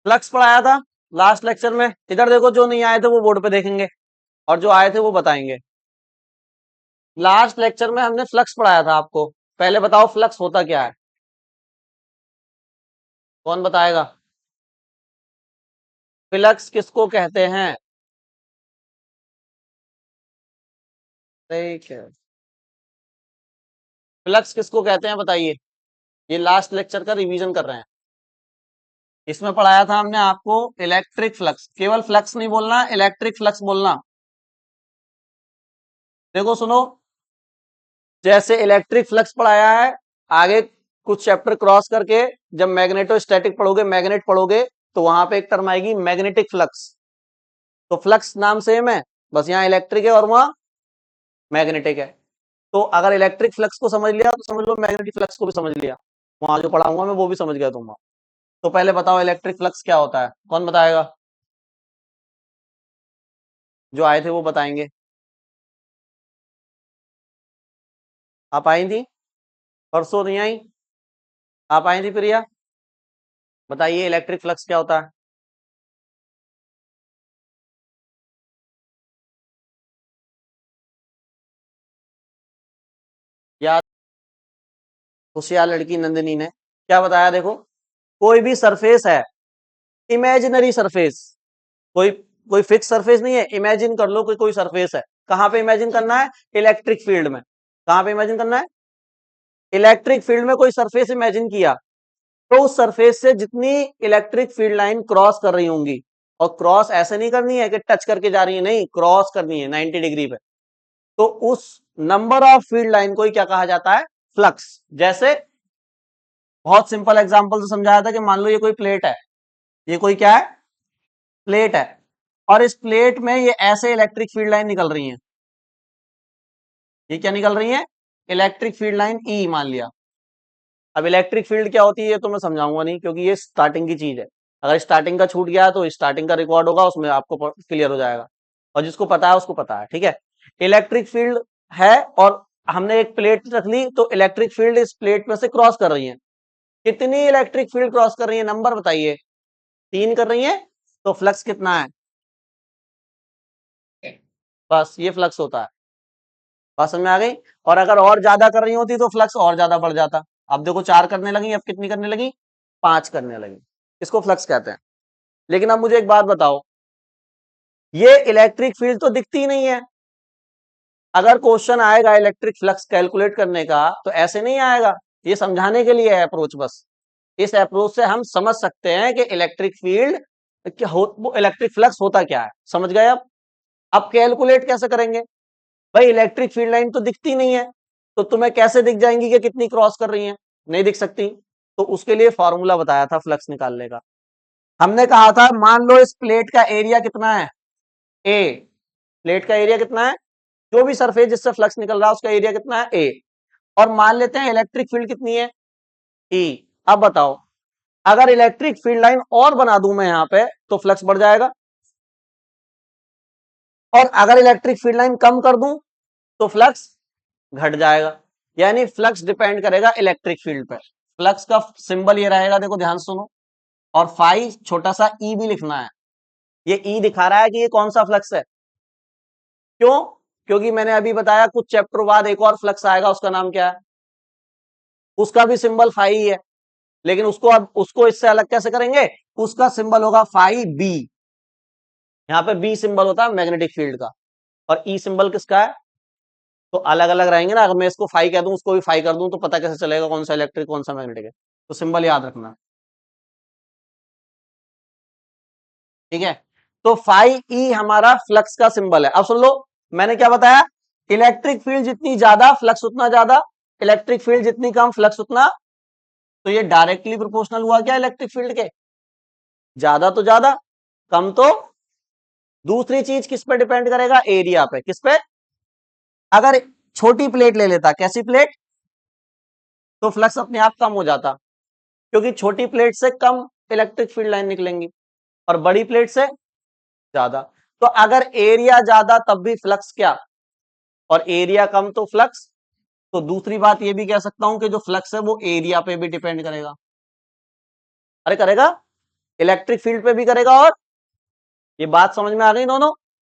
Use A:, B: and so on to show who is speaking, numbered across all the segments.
A: Flux पढ़ाया था last lecture में। इधर देखो, जो नहीं आए थे वो बोर्ड पे देखेंगे और जो आए थे वो बताएंगे। लास्ट लेक्चर में हमने फ्लक्स पढ़ाया था आपको। पहले बताओ फ्लक्स होता क्या है, कौन बताएगा? फ्लक्स किसको कहते हैं? ठीक है, फ्लक्स किसको कहते हैं बताइए। ये लास्ट लेक्चर का रिवीजन कर रहे हैं। इसमें पढ़ाया था हमने आपको इलेक्ट्रिक फ्लक्स। केवल फ्लक्स नहीं बोलना, इलेक्ट्रिक फ्लक्स बोलना। देखो सुनो, जैसे इलेक्ट्रिक फ्लक्स पढ़ाया है, आगे कुछ चैप्टर क्रॉस करके जब मैग्नेटोस्टैटिक पढ़ोगे, मैग्नेट पढ़ोगे, तो वहां पे एक टर्म आएगी मैग्नेटिक फ्लक्स। तो फ्लक्स नाम सेम है, बस यहाँ इलेक्ट्रिक है और वहां मैग्नेटिक है। तो अगर इलेक्ट्रिक फ्लक्स को समझ लिया तो समझ लो मैग्नेटिक फ्लक्स को भी समझ लिया। वहां जो पढ़ाऊंगा मैं वो भी समझ गया तुम। तो पहले बताओ इलेक्ट्रिक फ्लक्स क्या होता है, कौन बताएगा? जो आए थे वो बताएंगे। आप आई थी परसों, नहीं आई? आप आई थी प्रिया? बताइए इलेक्ट्रिक फ्लक्स क्या होता है। याद, होशियार लड़की नंदिनी ने क्या बताया, देखो। कोई भी सरफेस है, इमेजिनरी सरफेस, कोई कोई फिक्स सरफेस नहीं है, इमेजिन कर लो कोई कोई सरफेस है। कहां पे इमेजिन करना है? इलेक्ट्रिक फील्ड में। कहां पे इमेजिन करना है? इलेक्ट्रिक फील्ड में कोई सरफेस इमेजिन किया, तो उस सरफेस से जितनी इलेक्ट्रिक फील्ड लाइन क्रॉस कर रही होंगी, और क्रॉस ऐसे नहीं करनी है कि टच करके जा रही है, नहीं, क्रॉस करनी है 90 डिग्री पे, तो उस नंबर ऑफ फील्ड लाइन को ही क्या कहा जाता है? फ्लक्स। जैसे बहुत सिंपल एग्जांपल से समझाया था कि मान लो ये कोई प्लेट है, ये कोई क्या है? प्लेट है, और इस प्लेट में ये ऐसे इलेक्ट्रिक फील्ड लाइन निकल रही है। ये क्या निकल रही है? इलेक्ट्रिक फील्ड लाइन ई मान लिया। अब इलेक्ट्रिक फील्ड क्या होती है ये तो मैं समझाऊंगा नहीं, क्योंकि ये स्टार्टिंग की चीज है। अगर स्टार्टिंग का छूट गया तो स्टार्टिंग का रिकॉर्ड होगा, उसमें आपको क्लियर हो जाएगा। और जिसको पता है उसको पता है, ठीक है। इलेक्ट्रिक फील्ड है, और हमने एक प्लेट रख ली, तो इलेक्ट्रिक फील्ड इस प्लेट में से क्रॉस कर रही है। कितनी इलेक्ट्रिक फील्ड क्रॉस कर रही है, नंबर बताइए। 3 कर रही है, तो फ्लक्स कितना है? बस ये फ्लक्स होता है। बात समझ में आ गई? और अगर और ज्यादा कर रही होती तो फ्लक्स और ज्यादा बढ़ जाता। अब देखो 4 करने लगी, अब कितनी करने लगी? 5 करने लगी। इसको फ्लक्स कहते हैं। लेकिन अब मुझे एक बात बताओ, ये इलेक्ट्रिक फील्ड तो दिखती ही नहीं है। अगर क्वेश्चन आएगा इलेक्ट्रिक फ्लक्स कैलकुलेट करने का, तो ऐसे नहीं आएगा। ये समझाने के लिए है अप्रोच बस। इस अप्रोच से हम समझ सकते हैं कि इलेक्ट्रिक फील्ड क्या हो, वो इलेक्ट्रिक फ्लक्स होता क्या है, समझ गए? अब कैलकुलेट कैसे करेंगे? भाई इलेक्ट्रिक फील्ड लाइन तो दिखती नहीं है, तो तुम्हें कैसे दिख जाएंगी कि कितनी क्रॉस कर रही है? नहीं दिख सकती। तो उसके लिए फॉर्मूला बताया था फ्लक्स निकालने का। हमने कहा था मान लो इस प्लेट का एरिया कितना है? ए। प्लेट का एरिया कितना है? जो भी सरफेस जिससे फ्लक्स निकल रहा है उसका एरिया कितना है? ए। और मान लेते हैं इलेक्ट्रिक फील्ड कितनी है? ई। अब बताओ, अगर इलेक्ट्रिक फील्ड लाइन और बना दूं मैं यहां पे, तो फ्लक्स बढ़ जाएगा। और अगर इलेक्ट्रिक फील्ड लाइन कम कर दूं तो फ्लक्स घट जाएगा। यानी फ्लक्स डिपेंड करेगा इलेक्ट्रिक फील्ड पे। फ्लक्स का सिंबल ये रहेगा, देखो ध्यान सुनो। और फाई छोटा सा ई भी लिखना है। ये ई दिखा रहा है कि ये कौन सा फ्लक्स है। क्यों? क्योंकि मैंने अभी बताया कुछ चैप्टर बाद एक और फ्लक्स आएगा, उसका नाम क्या है? उसका भी सिंबल फाई ही है। लेकिन उसको अब उसको इससे अलग कैसे करेंगे? उसका सिंबल होगा फाई बी। यहाँ पे बी सिंबल होता है मैग्नेटिक फील्ड का, और ई सिंबल किसका है? तो अलग अलग रहेंगे ना। अगर मैं इसको फाई कह दूं, उसको भी फाई कर दूं, तो पता कैसे चलेगा कौन सा इलेक्ट्रिक कौन सा मैग्नेटिक है? तो सिंबल याद रखना, ठीक है। तो फाई ई हमारा फ्लक्स का सिंबल है। अब सुन लो, मैंने क्या बताया? इलेक्ट्रिक फील्ड जितनी ज्यादा फ्लक्स उतना ज्यादा, इलेक्ट्रिक फील्ड जितनी कम फ्लक्स उतना। तो ये डायरेक्टली प्रोपोर्शनल हुआ क्या इलेक्ट्रिक फील्ड के? ज्यादा तो ज्यादा, कम तो। दूसरी चीज किस पे डिपेंड करेगा? एरिया पे। किस पे? अगर छोटी प्लेट ले लेता, कैसी प्लेट, तो फ्लक्स अपने आप कम हो जाता, क्योंकि छोटी प्लेट से कम इलेक्ट्रिक फील्ड लाइन निकलेंगी, और बड़ी प्लेट से ज्यादा। तो अगर एरिया ज्यादा तब भी फ्लक्स क्या, और एरिया कम तो फ्लक्स। तो दूसरी बात ये भी कह सकता हूं कि जो फ्लक्स है वो एरिया पे भी डिपेंड करेगा। अरे करेगा, इलेक्ट्रिक फील्ड पे भी करेगा और ये बात समझ में आ गई दोनों।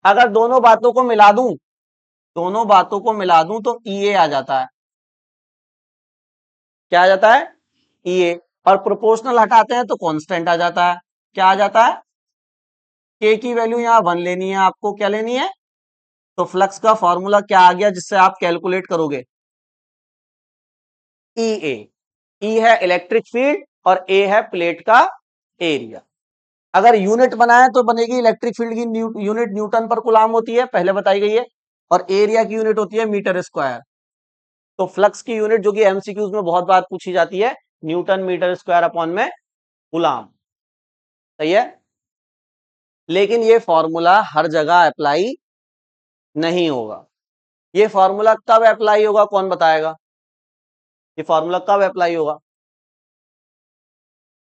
A: अगर दोनों बातों को मिला दूं, दोनों बातों को मिला दूं तो ईए आ जाता है। क्या आ जाता है? ईए। और प्रोपोर्शनल हटाते हैं तो कांस्टेंट आ जाता है। क्या आ जाता है? के की वैल्यू यहां 1 लेनी है आपको। क्या लेनी है? तो फ्लक्स का फॉर्मूला क्या आ गया जिससे आप कैलकुलेट करोगे? ई ए। ई है इलेक्ट्रिक फील्ड और ए है प्लेट का एरिया। अगर यूनिट बनाए तो बनेगी इलेक्ट्रिक फील्ड की यूनिट न्यूटन पर कूलाम होती है, पहले बताई गई है, और एरिया की यूनिट होती है मीटर स्क्वायर। तो फ्लक्स की यूनिट जो कि एमसीक्यूज में बहुत बार पूछी जाती है, न्यूटन मीटर स्क्वायर अपॉन में कूलाम। सही है। लेकिन ये फॉर्मूला हर जगह अप्लाई नहीं होगा। ये फॉर्मूला कब अप्लाई होगा कौन बताएगा? ये फॉर्मूला कब अप्लाई होगा?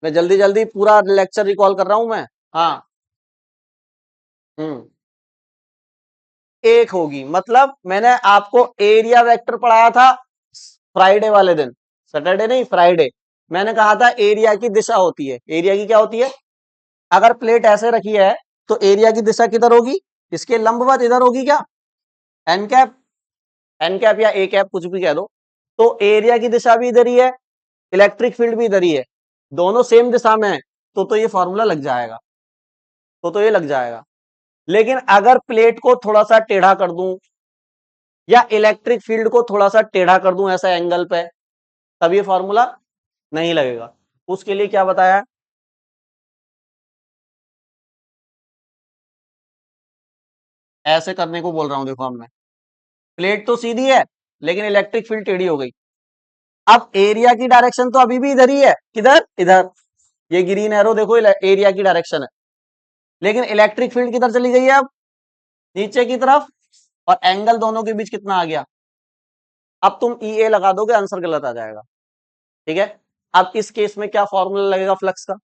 A: मैं जल्दी जल्दी पूरा लेक्चर रिकॉल कर रहा हूं मैं। हाँ। हम्म। एक होगी, मतलब मैंने आपको एरिया वेक्टर पढ़ाया था फ्राइडे वाले दिन, सैटरडे नहीं फ्राइडे। मैंने कहा था एरिया की दिशा होती है। एरिया की क्या होती है? अगर प्लेट ऐसे रखी है तो एरिया की दिशा किधर होगी? इसके लंबवत इधर होगी क्या? N cap. एन कैप या ए कैप कुछ भी कह दो। तो एरिया की दिशा भी इधर ही है, इलेक्ट्रिक फील्ड भी इधर ही है, दोनों सेम दिशा में है। तो ये फॉर्मूला लग जाएगा। तो ये लग जाएगा। लेकिन अगर प्लेट को थोड़ा सा टेढ़ा कर दूं या इलेक्ट्रिक फील्ड को थोड़ा सा टेढ़ा कर दूं ऐसा एंगल पे, तब ये फॉर्मूला नहीं लगेगा। उसके लिए क्या बताया? ऐसे करने को बोल रहा हूं। देखो अब मैं, प्लेट तो सीधी है लेकिन इलेक्ट्रिक फील्ड टेढ़ी हो गई। अब एरिया की डायरेक्शन तो अभी भी इधर ही है। किधर? इधर। ये ग्रीन एरो देखो एरिया की डायरेक्शन है, लेकिन इलेक्ट्रिक फील्ड किधर चली गई है? अब नीचे की तरफ। और एंगल दोनों के बीच कितना आ गया? अब तुम ई ए लगा दोगे, आंसर गलत आ जाएगा। ठीक है। अब इस केस में क्या फॉर्मूला लगेगा फ्लक्स का?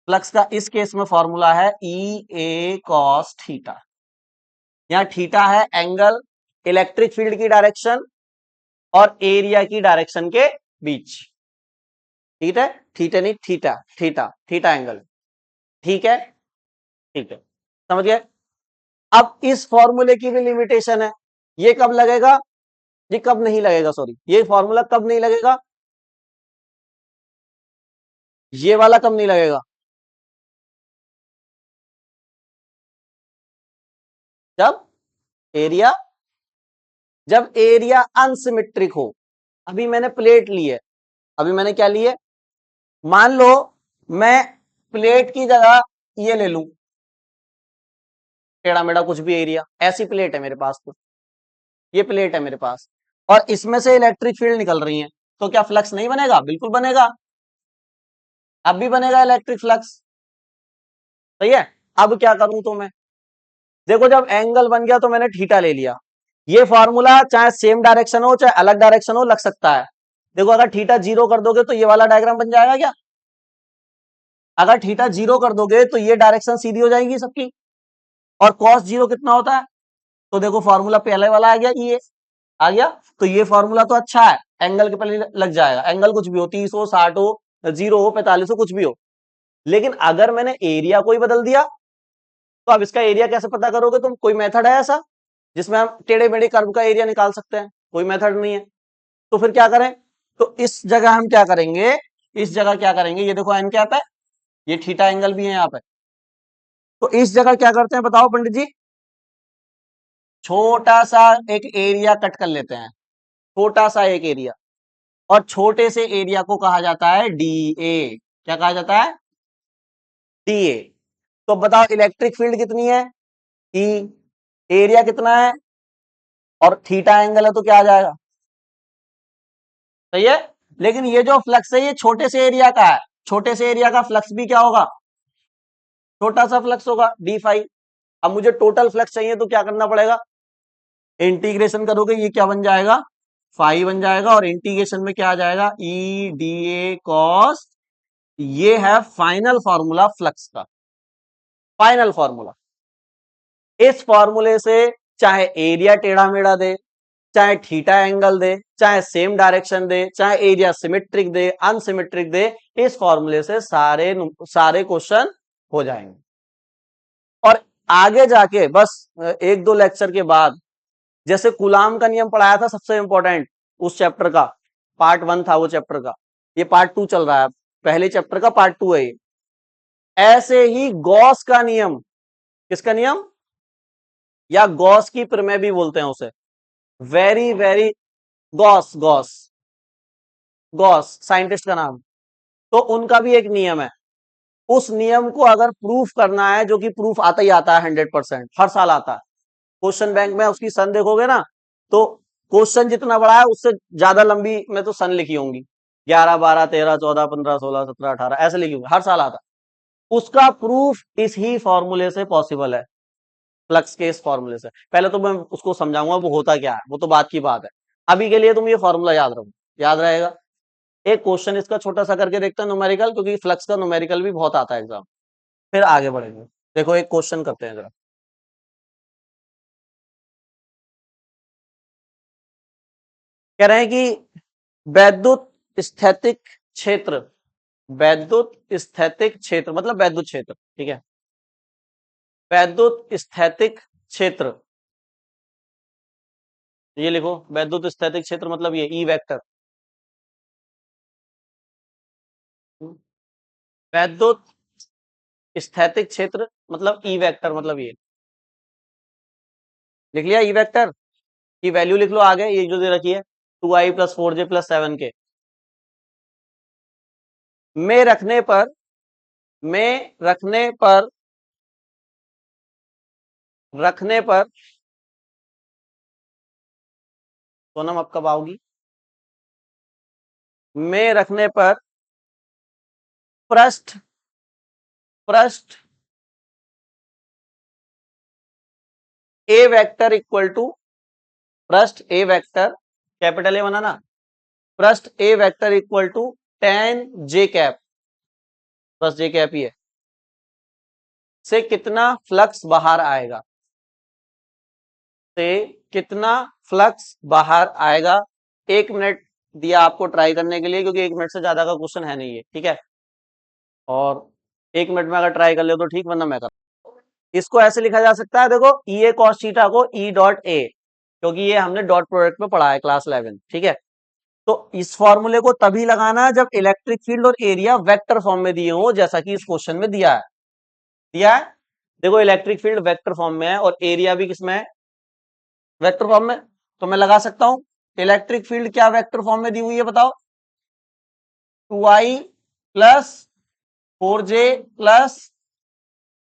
A: फ्लक्स का इस केस में फॉर्मूला है ई ए कॉस थीटा। यहां थीटा है एंगल इलेक्ट्रिक फील्ड की डायरेक्शन और एरिया की डायरेक्शन के बीच। ठीक है। थीटा नहीं, थीटा, थीटा, थीटा एंगल। ठीक है। ठीक है, समझ गए। अब इस फॉर्मूले की भी लिमिटेशन है। ये कब लगेगा? ये कब नहीं लगेगा, सॉरी, ये फॉर्मूला कब नहीं लगेगा? ये वाला कब नहीं लगेगा? जब एरिया जब एरिया अनसिमेट्रिक हो। अभी मैंने प्लेट ली है। अभी मैंने क्या ली है? मान लो मैं प्लेट की जगह ये ले लूं, टेढ़ा मेढ़ा कुछ भी एरिया, ऐसी प्लेट है मेरे पास। तो ये प्लेट है मेरे पास और इसमें से इलेक्ट्रिक फील्ड निकल रही है, तो क्या फ्लक्स नहीं बनेगा? बिल्कुल बनेगा। अब भी बनेगा इलेक्ट्रिक फ्लक्स। सही है। अब क्या करूं तो मैं, देखो जब एंगल बन गया तो मैंने थीटा ले लिया। ये फॉर्मूला चाहे सेम डायरेक्शन हो चाहे अलग डायरेक्शन हो लग सकता है। देखो अगर थीटा 0 कर दोगे तो ये वाला डायग्राम बन जाएगा क्या? अगर थीटा 0 कर दोगे तो ये डायरेक्शन सीधी हो जाएगी सबकी। और cos 0 कितना होता है? तो देखो फॉर्मूला पहले वाला आ गया, ये आ गया। तो ये फॉर्मूला तो अच्छा है, एंगल के पहले लग जाएगा। एंगल कुछ भी हो, 30 हो, 60 हो, 0 हो, 45 हो, कुछ भी हो। लेकिन अगर मैंने एरिया को ही बदल दिया तो अब इसका एरिया कैसे पता करोगे तुम? कोई मेथड है ऐसा जिसमें हम टेढ़े मेढ़े कर्व का एरिया निकाल सकते हैं? कोई मेथड नहीं है। तो फिर क्या करें? तो इस जगह हम क्या करेंगे? इस जगह क्या करेंगे? ये देखो एन कैप है, ये थीटा एंगल भी है यहाँ पे। तो इस जगह क्या करते हैं बताओ पंडित जी? छोटा सा एक एरिया कट कर लेते हैं, छोटा सा एक एरिया। और छोटे से एरिया को कहा जाता है डी ए। क्या कहा जाता है? D A. तो बताओ इलेक्ट्रिक फील्ड कितनी है? ई। एरिया कितना है? और थीटा एंगल है तो क्या आ जाएगा? सही है। लेकिन ये जो फ्लक्स है ये छोटे से एरिया का है। छोटे से एरिया का फ्लक्स भी क्या होगा? छोटा सा फ्लक्स होगा, डी फाई। अब मुझे टोटल फ्लक्स चाहिए तो क्या करना पड़ेगा? इंटीग्रेशन करोगे, ये क्या बन जाएगा? फाई बन जाएगा। और इंटीग्रेशन में क्या आ जाएगा? E D A cos. ये है फाइनल फॉर्मूला फ्लक्स का। Final formula. इस फॉर्मूले से चाहे एरिया टेढ़ा मेढ़ा दे, चाहे थीटा एंगल दे, चाहे सेम डायरेक्शन दे, चाहे एरिया सिमेट्रिक दे, अनसिमेट्रिक दे, इस फॉर्मूले से सारे सारे क्वेश्चन हो जाएंगे। और आगे जाके बस एक दो लेक्चर के बाद, जैसे कुलाम का नियम पढ़ाया था सबसे इंपॉर्टेंट उस चैप्टर का, पार्ट 1 था वो चैप्टर का, ये पार्ट 2 चल रहा है, पहले चैप्टर का पार्ट 2 है ये। ऐसे ही गॉस का नियम, किसका नियम, या गॉस की प्रमेय भी बोलते हैं उसे, very very, Gauss Gauss Gauss scientist का नाम, तो उनका भी एक नियम है। उस नियम को अगर प्रूफ करना है, जो कि प्रूफ आता ही आता है 100%, हर साल आता है क्वेश्चन बैंक में, उसकी सन देखोगे ना, तो क्वेश्चन जितना बड़ा है उससे ज्यादा लंबी में तो सन लिखी होंगी, 11 12 13 14 15 16 17 18 ऐसे लिखी होंगी, हर साल आता है। उसका प्रूफ इस ही फॉर्मूले से पॉसिबल है, फ्लक्स के इस फॉर्मूले से। पहले तो मैं उसको समझाऊंगा वो होता क्या है, वो तो बात की बात है। अभी के लिए तुम ये फॉर्मूला याद रखो, याद रहेगा। एक क्वेश्चन इसका छोटा सा करके देखते हैं न्यूमेरिकल, क्योंकि फ्लक्स का न्यूमेरिकल भी बहुत आता है एग्जाम, फिर आगे बढ़ेंगे। देखो एक क्वेश्चन करते हैं जरा। कह रहे हैं कि वैद्युत स्थैतिक क्षेत्र, वैद्युत स्थैतिक क्षेत्र मतलब वैद्युत क्षेत्र, ठीक है, वैद्युत स्थैतिक क्षेत्र, ये लिखो, वैद्युत स्थैतिक क्षेत्र मतलब ये ई वेक्टर, वैद्युत स्थैतिक क्षेत्र मतलब ई वेक्टर, मतलब ये लिख लिया, ई वेक्टर की वैल्यू लिख लो आगे, ये जो दे रखी है 2i + 4j + 7k, में रखने पर, में रखने पर सोनम अब कब आओगी, में रखने पर पृष्ठ, पृष्ठ ए वेक्टर इक्वल टू, पृष्ठ ए वेक्टर, कैपिटल ए बनाना, पृष्ठ A vector equal to tan j cap, बस जे कैप ही है, से कितना फ्लक्स बाहर आएगा, से कितना फ्लक्स बाहर आएगा। 1 मिनट दिया आपको ट्राई करने के लिए, क्योंकि 1 मिनट से ज्यादा का क्वेश्चन है नहीं है, ठीक है, और 1 मिनट में अगर ट्राई कर ले तो ठीक, वरना मैं कर, इसको ऐसे लिखा जा सकता है, देखो ई ए कॉस थीटा को ई डॉट ए, क्योंकि ये हमने डॉट प्रोडक्ट में पढ़ा है क्लास 11, ठीक है। तो इस फॉर्मूले को तभी लगाना है जब इलेक्ट्रिक फील्ड और एरिया वेक्टर फॉर्म में दिए हो, जैसा कि इस क्वेश्चन में दिया है, दिया है। देखो इलेक्ट्रिक फील्ड वेक्टर फॉर्म में है और एरिया भी किसमें है, वेक्टर फॉर्म में, तो मैं लगा सकता हूं इलेक्ट्रिक फील्ड क्या वेक्टर फॉर्म में दी हुई है बताओ, 2i + 4j+,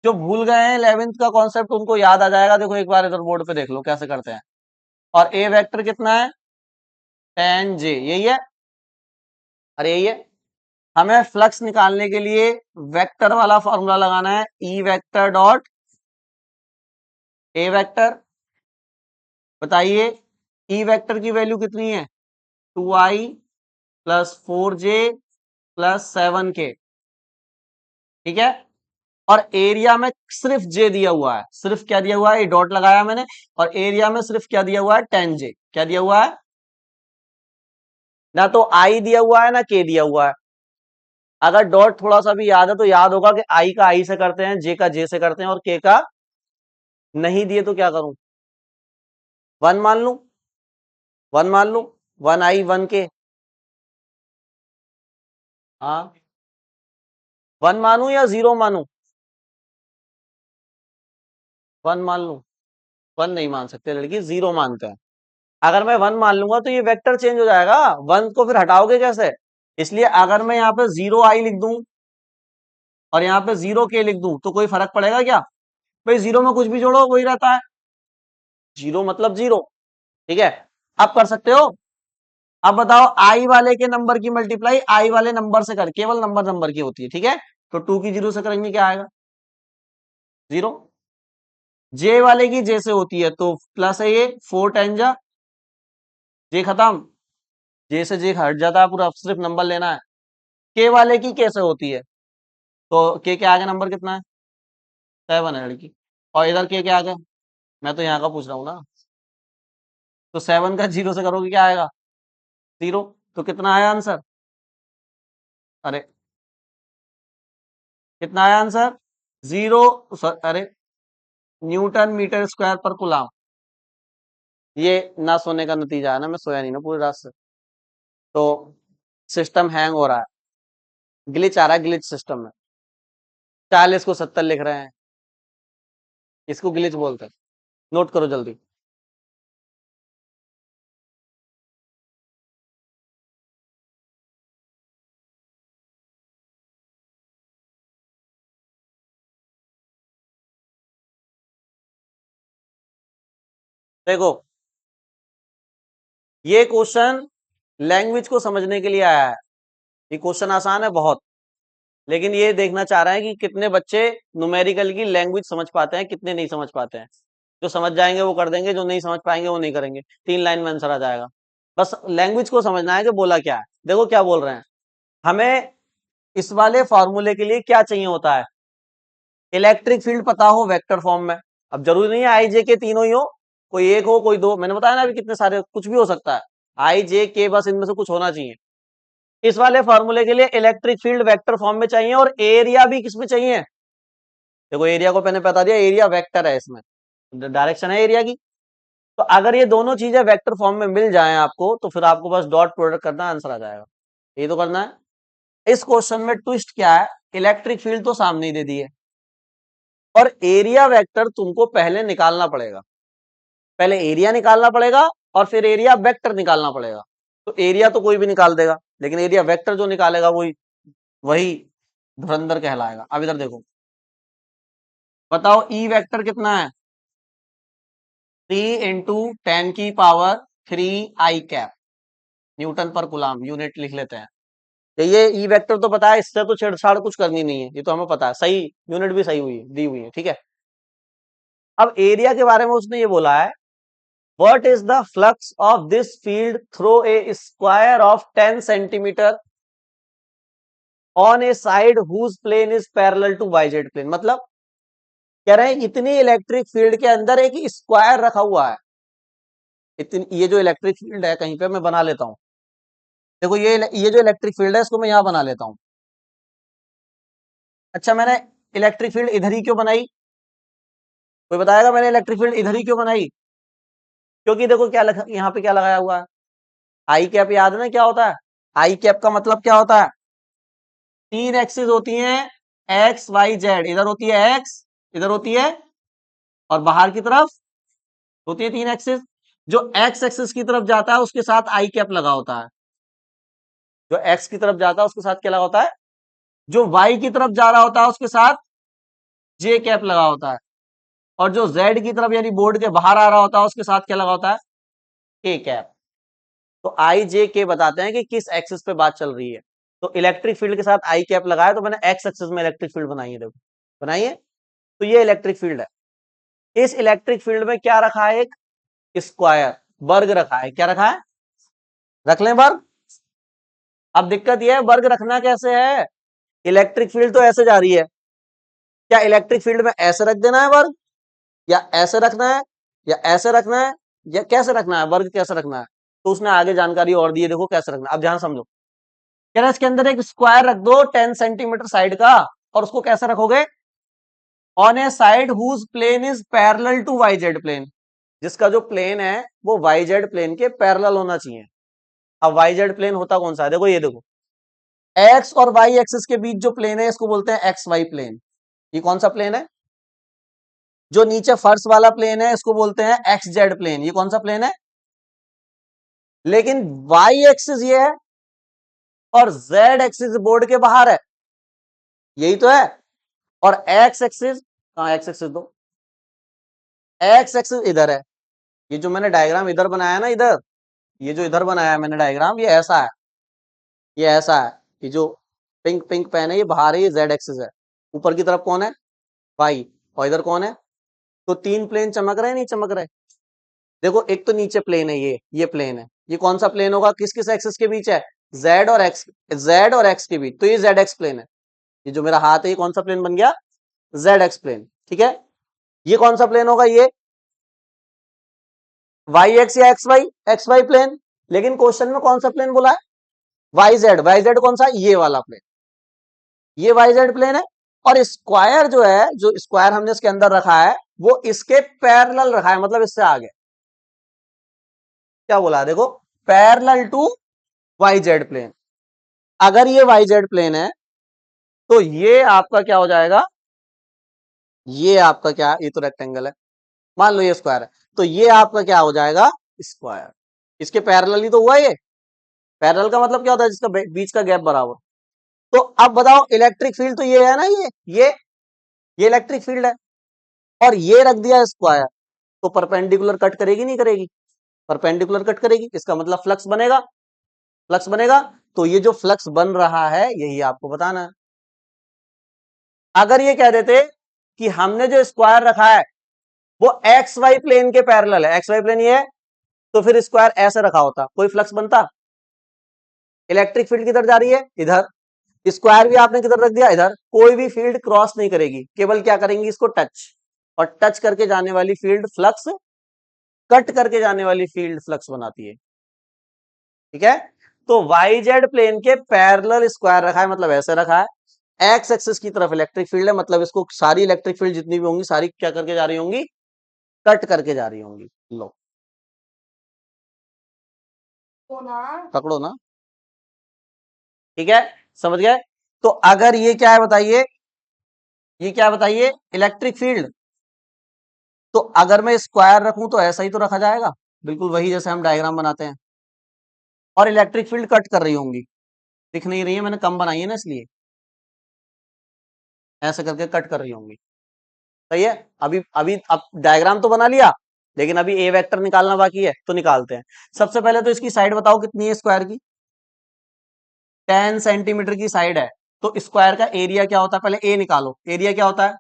A: जो भूल गए हैं 11th का कॉन्सेप्ट उनको याद आ जाएगा, देखो एक बार इधर बोर्ड पे देख लो कैसे करते हैं। और ए वेक्टर कितना है, tan j, यही है, अरे यही है। हमें फ्लक्स निकालने के लिए वेक्टर वाला फॉर्मूला लगाना है, E vector dot A vector, बताइए ई वेक्टर की वैल्यू कितनी है, 2i + 4j + 7k, ठीक है। और एरिया में सिर्फ जे दिया हुआ है, सिर्फ क्या दिया हुआ है, ये डॉट लगाया मैंने, और एरिया में सिर्फ क्या दिया हुआ है, tan j, क्या दिया हुआ है, ना तो आई दिया हुआ है ना के दिया हुआ है। अगर डॉट थोड़ा सा भी याद है तो याद होगा कि आई का आई से करते हैं, जे का जे से करते हैं, और के का नहीं दिए तो क्या करूं, 1 मान लू, 1 मान लू, 1i 1k, हाँ 1 मानू या 0 मानू, 1 मान लू, 1 नहीं मान सकते लड़की, 0 मानते हैं। अगर मैं 1 मान लूंगा तो ये वेक्टर चेंज हो जाएगा, 1 को फिर हटाओगे कैसे, इसलिए अगर मैं यहाँ पे 0i लिख दूं और यहाँ पे 0k लिख दूं तो कोई फर्क पड़ेगा क्या, भाई 0 में कुछ भी जोड़ो वही रहता है, 0 मतलब 0, ठीक है। अब कर सकते हो, अब बताओ आई वाले के नंबर की मल्टीप्लाई आई वाले नंबर से कर, केवल नंबर नंबर की होती है, ठीक है, तो 2 की 0 से करेंगे क्या आएगा, 0, जे वाले की जे से होती है तो प्लस है ये 4 tan जा, जे खत्म, जे से जे हट जाता है पूरा, सिर्फ नंबर लेना है। के वाले की कैसे होती है, तो के आगे नंबर कितना है, 7 है लड़की, और इधर के आगे, मैं तो यहाँ का पूछ रहा हूँ ना, तो 7 का 0 से करोगे क्या आएगा? 0। तो कितना आया आंसर? अरे कितना आया आंसर? 0। अरे न्यूटन मीटर स्क्वायर पर कूलम। ये ना सोने का नतीजा है ना, मैं सोया नहीं ना पूरी रात से। तो सिस्टम हैंग हो रहा है, ग्लिच आ रहा है, ग्लिच सिस्टम में। 40 को 70 लिख रहे हैं, इसको ग्लिच बोलते हैं। नोट करो जल्दी। देखो ये क्वेश्चन लैंग्वेज को समझने के लिए आया है। ये क्वेश्चन आसान है बहुत, लेकिन ये देखना चाह रहा है कि कितने बच्चे न्यूमेरिकल की लैंग्वेज समझ पाते हैं, कितने नहीं समझ पाते हैं। जो समझ जाएंगे वो कर देंगे, जो नहीं समझ पाएंगे वो नहीं करेंगे। 3 लाइन में आंसर आ जाएगा। बस लैंग्वेज को समझना है कि बोला क्या है। देखो क्या बोल रहे हैं हमें, इस वाले फॉर्मूले के लिए क्या चाहिए होता है? इलेक्ट्रिक फील्ड पता हो वेक्टर फॉर्म में। अब जरूरी नहीं है आई जे के तीनों ही हो, कोई एक हो कोई दो, मैंने बताया ना अभी कितने सारे, कुछ भी हो सकता है। आई जे के बस इनमें से कुछ होना चाहिए। इस वाले फॉर्मूले के लिए इलेक्ट्रिक फील्ड वेक्टर फॉर्म में चाहिए, और एरिया भी किसमें चाहिए? देखो एरिया को मैंने बता दिया, एरिया वेक्टर है, इसमें डायरेक्शन है एरिया की। तो अगर ये दोनों चीजें वेक्टर फॉर्म में मिल जाएं आपको, तो फिर आपको बस डॉट प्रोडक्ट करना, आंसर आ जाएगा। ये तो करना है। इस क्वेश्चन में ट्विस्ट क्या है? इलेक्ट्रिक फील्ड तो सामने ही दे दी है, और एरिया वेक्टर तुमको पहले निकालना पड़ेगा। पहले एरिया निकालना पड़ेगा और फिर एरिया वेक्टर निकालना पड़ेगा। तो एरिया तो कोई भी निकाल देगा, लेकिन एरिया वेक्टर जो निकालेगा वही वही धुरंधर कहलाएगा। अब इधर देखो, बताओ ई वेक्टर कितना है? 3 × 10⁻³ न्यूटन पर कूलम, यूनिट लिख लेते हैं। तो ये ई वेक्टर तो पता है, इससे तो छेड़छाड़ कुछ करनी नहीं है, ये तो हमें पता है। सही यूनिट भी सही हुई है, दी हुई है, ठीक है। अब एरिया के बारे में उसने ये बोला है, what is the flux of this field throw a square of 10 centimetre on a side whose plane is parallel to YZ plane. मतलब कह रहे हैं इतनी इलेक्ट्रिक फील्ड के अंदर एक स्क्वायर रखा हुआ है। इतनी, ये जो इलेक्ट्रिक फील्ड है, कहीं पे मैं बना लेता हूं। देखो ये जो इलेक्ट्रिक फील्ड है, इसको मैं यहां बना लेता हूं। अच्छा, मैंने इलेक्ट्रिक फील्ड इधर ही क्यों बनाई? कोई बताएगा मैंने इलेक्ट्रिक फील्ड इधर ही क्यों बनाई? क्योंकि देखो क्या यहाँ पे क्या लगाया हुआ है, आई कैप। याद है ना क्या होता है? आई कैप का मतलब क्या होता है? 3 एक्सिस होती हैं, एक्स वाई जेड। इधर होती है एक्स, इधर होती है, और बाहर की तरफ होती है 3 एक्सिस। जो एक्स एक्सिस की तरफ जाता है उसके साथ आई कैप लगा होता है। जो एक्स की तरफ जाता है उसके साथ क्या लगा होता है? जो वाई की तरफ जा रहा होता है उसके साथ जे कैप लगा होता है। और जो जेड की तरफ यानी बोर्ड के बाहर आ रहा होता है उसके साथ क्या लगा होता है? के कैप। तो आई जे के बताते हैं कि किस एक्सिस पे बात चल रही है। तो इलेक्ट्रिक फील्ड के साथ आई कैप लगाया, तो मैंने एक्स एक्सिस में इलेक्ट्रिक फील्ड बनाई है। देखो बनाइए। तो ये इलेक्ट्रिक फील्ड है। इस इलेक्ट्रिक फील्ड में क्या रखा है? एक स्क्वायर, वर्ग रखा है। क्या रखा है? रख लें वर्ग। अब दिक्कत यह है, वर्ग रखना कैसे है? इलेक्ट्रिक फील्ड तो ऐसे जा रही है, क्या इलेक्ट्रिक फील्ड में ऐसे रख देना है वर्ग, या ऐसे रखना है, या ऐसे रखना है, या कैसे रखना है वर्ग, कैसे रखना है? तो उसने आगे जानकारी और दी है, देखो कैसे रखना है। अब ध्यान समझो। कह रहा है इसके अंदर एक स्क्वायर रख दो 10 सेंटीमीटर साइड का, और उसको कैसे रखोगे? On a side whose plane is parallel to Y Z plane. जिसका जो प्लेन है वो वाई जेड प्लेन के पैरेलल होना चाहिए। अब वाई जेड प्लेन होता कौन सा है? देखो ये देखो, एक्स और वाई एक्सिस के बीच जो प्लेन है इसको बोलते हैं एक्स वाई प्लेन। ये कौन सा प्लेन है? जो नीचे फर्श वाला प्लेन है इसको बोलते हैं एक्स जेड प्लेन। ये कौन सा प्लेन है? लेकिन वाई एक्सिस ये है, और जेड एक्सिस बोर्ड के बाहर है, यही तो है। और एक्स एक्सिस, कहां एक्स एक्सिस? दो एक्स एक्सिस इधर है। ये जो मैंने डायग्राम इधर बनाया ना, इधर, ये जो इधर बनाया है मैंने डायग्राम, ये ऐसा है, ये ऐसा है। ये जो पिंक पिंक पेन है ये बाहर है, ये जेड एक्सिस है। ऊपर की तरफ कौन है? वाई। और इधर कौन है? तो 3 प्लेन चमक रहे हैं, नहीं चमक रहे? देखो एक तो नीचे प्लेन है, ये प्लेन है। ये कौन सा प्लेन होगा? किस किस एक्सिस के बीच है? जेड और एक्स, जेड और एक्स के बीच। तो ये जेड एक्स प्लेन है। ये जो मेरा हाथ है ये कौन सा प्लेन बन गया? जेड एक्स प्लेन, ठीक है। ये कौन सा प्लेन होगा? ये वाई एक्स या एक्स वाई प्लेन, लेकिन क्वेश्चन में कौन सा प्लेन बोला है? वाई जेड कौन सा? ये वाला प्लेन, ये वाई जेड प्लेन है। और स्क्वायर जो है, जो स्क्वायर हमने इसके अंदर रखा है वो इसके पैरेलल रखा है, मतलब इससे आगे। क्या बोला है देखो, parallel to Y Z plane. अगर ये वाई जेड प्लेन है तो ये आपका क्या हो जाएगा, ये आपका क्या, ये तो रेक्टेंगल है, मान लो ये स्क्वायर है, तो ये आपका क्या हो जाएगा, स्क्वायर। इसके पैरेलल ही तो हुआ ये। पैरेलल का मतलब क्या होता है, जिसका बीच का गैप बराबर। तो अब बताओ, इलेक्ट्रिक फील्ड तो ये है ना, ये इलेक्ट्रिक फील्ड है, और ये रख दिया स्क्वायर, तो परपेंडिकुलर कट करेगी नहीं करेगी? परपेंडिकुलर कट करेगी, इसका मतलब फ्लक्स बनेगा, फ्लक्स बनेगा। तो ये जो फ्लक्स बन रहा है यही आपको बताना है। अगर ये कह देते कि हमने जो स्क्वायर रखा है वो एक्स वाई प्लेन के पैरेलल है, एक्स वाई प्लेन ये है, तो फिर स्क्वायर ऐसे रखा होता, कोई फ्लक्स बनता? इलेक्ट्रिक फील्ड किधर जा रही है, इधर। स्क्वायर भी आपने किधर रख दिया, इधर। कोई भी फील्ड क्रॉस नहीं करेगी, केवल क्या करेंगी, इसको टच। और टच करके जाने वाली फील्ड फ्लक्स, कट करके जाने वाली फील्ड फ्लक्स बनाती है। ठीक है, तो वाई जेड प्लेन के पैरेलल स्क्वायर रखा है, मतलब ऐसे रखा है। एक्स एक्सिस की तरफ इलेक्ट्रिक फील्ड है, मतलब इसको सारी इलेक्ट्रिक फील्ड जितनी भी होंगी सारी क्या करके जा रही होंगी, कट करके जा रही होंगी। लो पकड़ो ना, ठीक है, समझ गए। तो अगर ये क्या है बताइए, ये क्या बताइए, इलेक्ट्रिक फील्ड। तो अगर मैं स्क्वायर रखूं तो ऐसा ही तो रखा जाएगा, बिल्कुल वही जैसे हम डायग्राम बनाते हैं। और इलेक्ट्रिक फील्ड कट कर रही होंगी, दिख नहीं रही है, मैंने कम बनाई है ना इसलिए, ऐसे करके कट कर रही होंगी। सही है। अभी अभी अब डायग्राम तो बना लिया, लेकिन अभी ए वेक्टर निकालना बाकी है, तो निकालते हैं। सबसे पहले तो इसकी साइड बताओ कितनी है स्क्वायर की, 10 सेंटीमीटर की साइड है। तो स्क्वायर का एरिया क्या होता है, पहले ए निकालो, एरिया क्या होता है,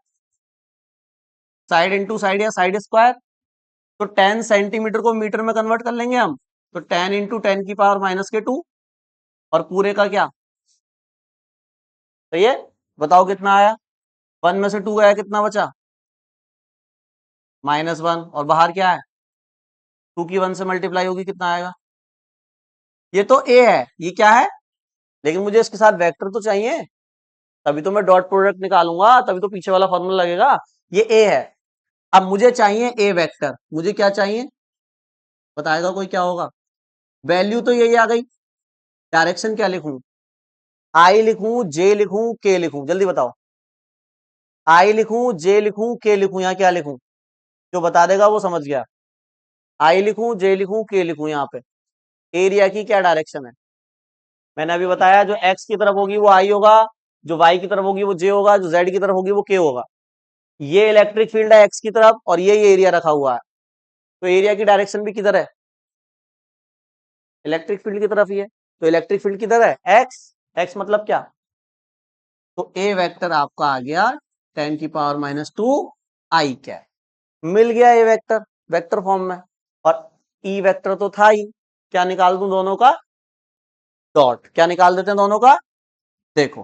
A: साइड इंटू साइड या साइड स्क्वायर। तो 10 सेंटीमीटर को मीटर में कन्वर्ट कर लेंगे हम, तो 10 इंटू 10⁻⁻²। और पूरे का क्या, सही है। बताओ कितना आया, 1 में से 2 गया, कितना बचा, -1। और बाहर क्या है, 2 की 1 से मल्टीप्लाई होगी, कितना आएगा। ये तो ए है, ये क्या है, लेकिन मुझे इसके साथ वेक्टर तो चाहिए, तभी तो मैं डॉट प्रोडक्ट निकालूंगा, तभी तो पीछे वाला फॉर्मूला लगेगा। ये ए है, अब मुझे चाहिए ए वेक्टर, मुझे क्या चाहिए, बताएगा कोई क्या होगा। वैल्यू तो यही आ गई, डायरेक्शन क्या लिखूं, आई लिखूं, जे लिखूं, के लिखूं, जल्दी बताओ। आई लिखूं, जे लिखूं, के लिखूं, यहाँ क्या लिखूं, जो बता देगा वो समझ गया। आई लिखूं, जे लिखूं, के लिखूं, यहाँ पे एरिया की क्या डायरेक्शन है, मैंने अभी बताया, जो एक्स की तरफ होगी वो आई होगा, जो वाई की तरफ होगी वो जे होगा, जो जेड की तरफ होगी वो के होगा। ये इलेक्ट्रिक फील्ड है एक्स की तरफ, और ये एरिया रखा हुआ है, तो एरिया की डायरेक्शन भी किधर है, इलेक्ट्रिक फील्ड की तरफ ही है। तो इलेक्ट्रिक फील्ड किधर है, एक्स। एक्स मतलब क्या, तो ए वेक्टर आपका आ गया 10⁻², आई क्या, मिल गया ए वेक्टर, वेक्टर फॉर्म में। और ई वेक्टर तो था ही, क्या निकाल दूं दोनों का, डॉट। क्या निकाल देते हैं दोनों का, देखो